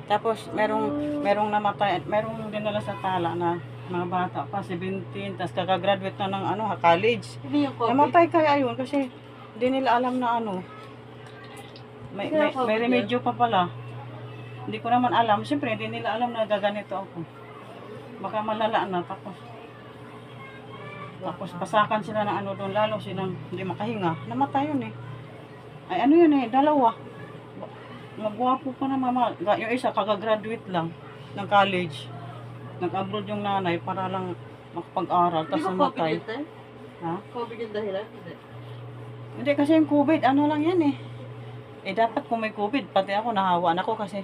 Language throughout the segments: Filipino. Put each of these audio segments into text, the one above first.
Tapos merong namatay, merong dinala sa tala na mga bata pa 17, tapos kakagraduate na ng college. Hindi yung COVID. Namatay kaya yun kasi hindi nila alam na may remedyo pa pala. Hindi ko naman alam. Siyempre hindi nila alam na gaganito ako. Baka malala na tapos pasakan sila ng doon, lalo silang hindi makahinga. Namatay yun eh. Ay yun eh, dalawa. Magwapo pa na mama. Yung isa kakagraduate lang ng college. Nag-abroad yung nanay para lang makapag-aral. Tapos namatay. Ha? COVID yung dahilan? Hindi. Hindi kasi yung COVID, lang yan eh. Dapat kung may COVID, pati ako nahawaan ako kasi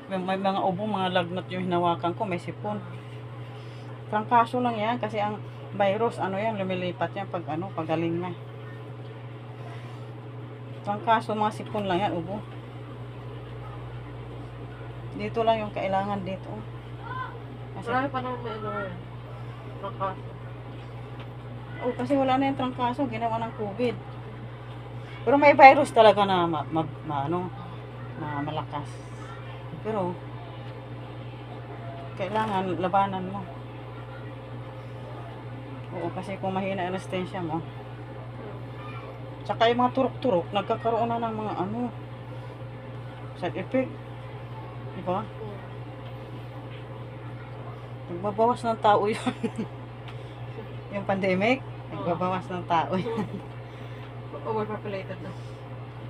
may mga ubo, mga lagnat yung hinawakan ko, may sipon. Trangkaso lang yan kasi ang virus, yan, lumilipat yan pag pagaling na. Trangkaso, mga sipon lang yan, ubo. Dito lang yung kailangan dito. Kasi, Marami pa naman may trangkaso. kasi wala na yung trangkaso, ginawa ng COVID. Pero may virus talaga na malakas. Pero kailangan labanan mo. Oo, kasi kung mahina ang resistensya mo. Tsaka yung mga turok-turok, nagkakaroon na ng mga side effect. Diba? Nagbabawas ng tao yun. Yung pandemic, nagbabawas ng tao yun. Overpopulated na.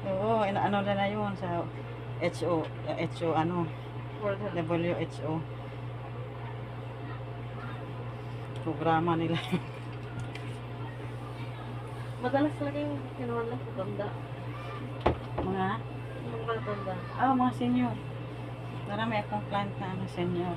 Oo, na yun sa World Health. WHO. Programa nila. Madalas talaga yung kinuha lang sa tanda. Mga Yung matanda. mga senior. Marami akong client na senior.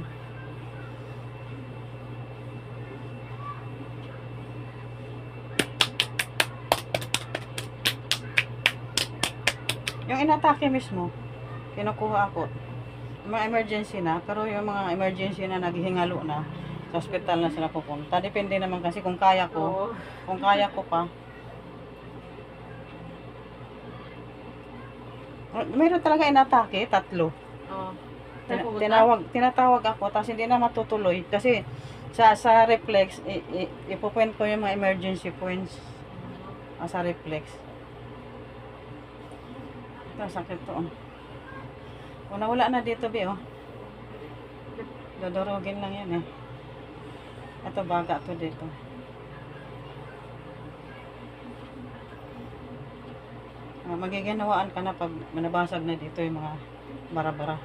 Yung inatake mismo, kinukuha ako. Mga emergency na, pero yung mga emergency na naghihingalo na, sa ospital na sila pupunta. Depende naman kasi kung kaya ko. Oo. Kung kaya ko pa. Meron talaga inatake, 3. Oo. Tinatawag ako, tapos hindi na matutuloy. Kasi sa reflex, ipupuin ko yung mga emergency points sa reflex. Ito, sakit to. Kung nawala na dito, dodorogin lang yan eh. Ito, baga to dito. Magiginawaan ka na pag manabasag na dito yung mga bara-bara.